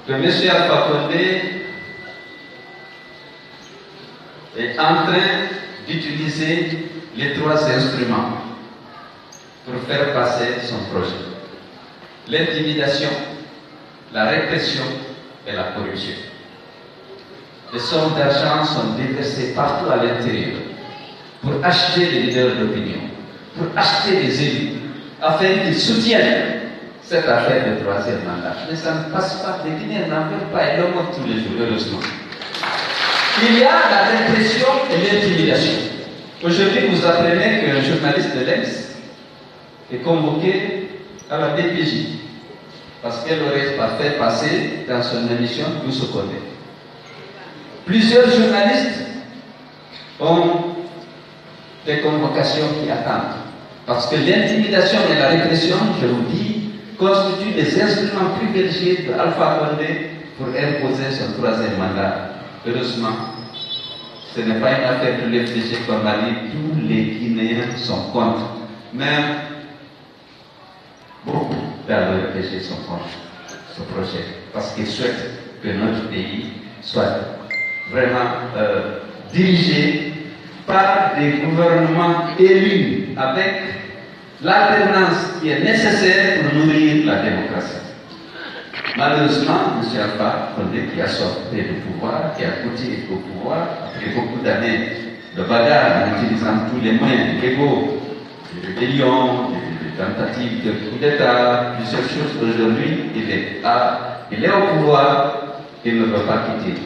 que M. Alpha Condé est en train d'utiliser les trois instruments pour faire passer son projet. L'intimidation, la répression et la corruption. Les sommes d'argent sont déversées partout à l'intérieur pour acheter les leaders d'opinion, pour acheter les élus, afin qu'ils soutiennent cette affaire de troisième mandat. Mais ça ne passe pas, les Guinéens n'en veulent pas, ils le montrent tous les jours, heureusement. Il y a la répression et l'intimidation. Aujourd'hui, vous apprenez qu'un journaliste de l'EMS est convoqué à la DPJ parce qu'elle aurait pas fait passer dans son émission Youssou Condé. Plusieurs journalistes ont des convocations qui attendent. Parce que l'intimidation et la répression, je vous dis, constituent des instruments privilégiés de Alpha Condé pour imposer son troisième mandat. Heureusement, ce n'est pas une affaire de l'FDG comme a dit, tous les Guinéens sont contre. Même beaucoup dans le FDG sont contre ce projet. Parce qu'ils souhaitent que notre pays soit vraiment dirigé par des gouvernements élus avec l'alternance qui est nécessaire pour nourrir la démocratie. Malheureusement, M. Alpha Condé, qui a sorti du pouvoir, qui a goûté au pouvoir, après beaucoup d'années de bagarre en utilisant tous les moyens légaux, des rébellions, des tentatives de coup d'État, plusieurs choses, aujourd'hui, il est au pouvoir, il ne veut pas quitter.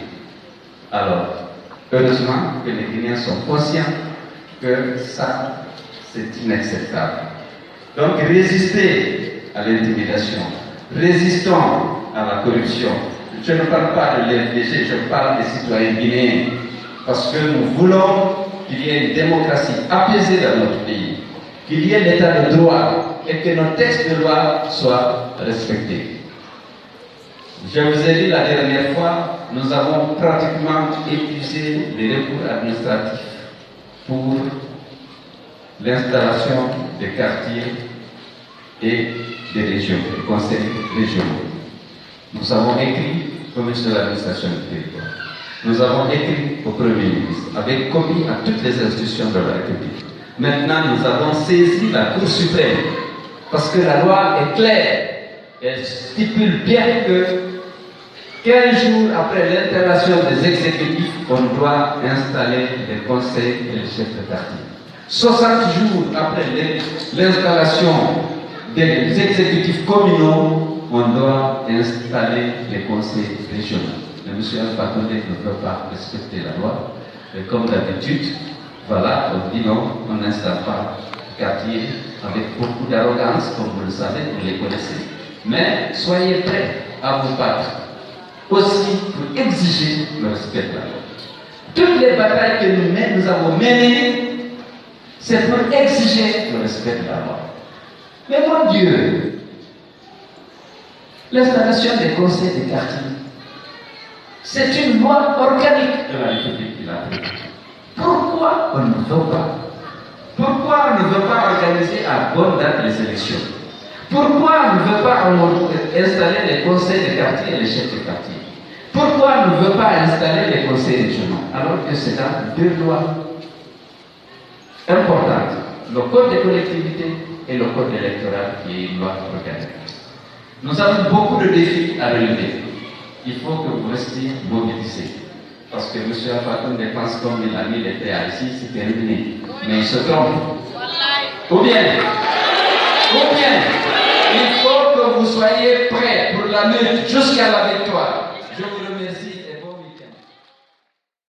Alors, heureusement que les Guinéens sont conscients que ça, c'est inacceptable. Donc, résister à l'intimidation, résistons à la corruption. Je ne parle pas de l'FDG, je parle des citoyens guinéens, parce que nous voulons qu'il y ait une démocratie apaisée dans notre pays, qu'il y ait l'état de droit et que nos textes de loi soient respectés. Je vous ai dit la dernière fois, nous avons pratiquement épuisé les recours administratifs pour l'installation des quartiers et des régions, des conseils régionaux. Nous avons écrit au ministre de l'administration du territoire. Nous avons écrit au Premier ministre, avec copie à toutes les institutions de la République. Maintenant, nous avons saisi la Cour suprême, parce que la loi est claire. Elle stipule bien que 15 jours après l'installation des exécutifs, on doit installer les conseils et les chefs de quartier. 60 jours après l'installation des exécutifs communaux, on doit installer les conseils régionaux. Le monsieur Alpha Condé ne peut pas respecter la loi. Et comme d'habitude, voilà, on dit non, on n'installe pas le quartier avec beaucoup d'arrogance, comme vous le savez, vous les connaissez. Mais soyez prêts à vous battre aussi pour exiger le respect de la loi. Toutes les batailles que nous avons menées, c'est pour exiger le respect de la loi. Mais mon Dieu, l'installation des conseils des quartiers, c'est une loi organique de la République qui l'a prise. Pourquoi on ne veut pas? Pourquoi on ne veut pas organiser à bonne date les élections? Pourquoi on ne veut pas installer les conseils de quartier et les chefs de quartier? Pourquoi on ne veut pas installer les conseils régionaux alors que c'est dans deux lois importantes, le code des collectivités et le code électoral qui est une loi organique? Nous avons beaucoup de défis à relever. Il faut que vous restiez mobilisés. Parce que M. Alpha Condé pense comme il a mis les PA ici, c'est terminé. Mais il se trompe. Ou bien, il faut que vous soyez prêts pour la lutte jusqu'à la victoire.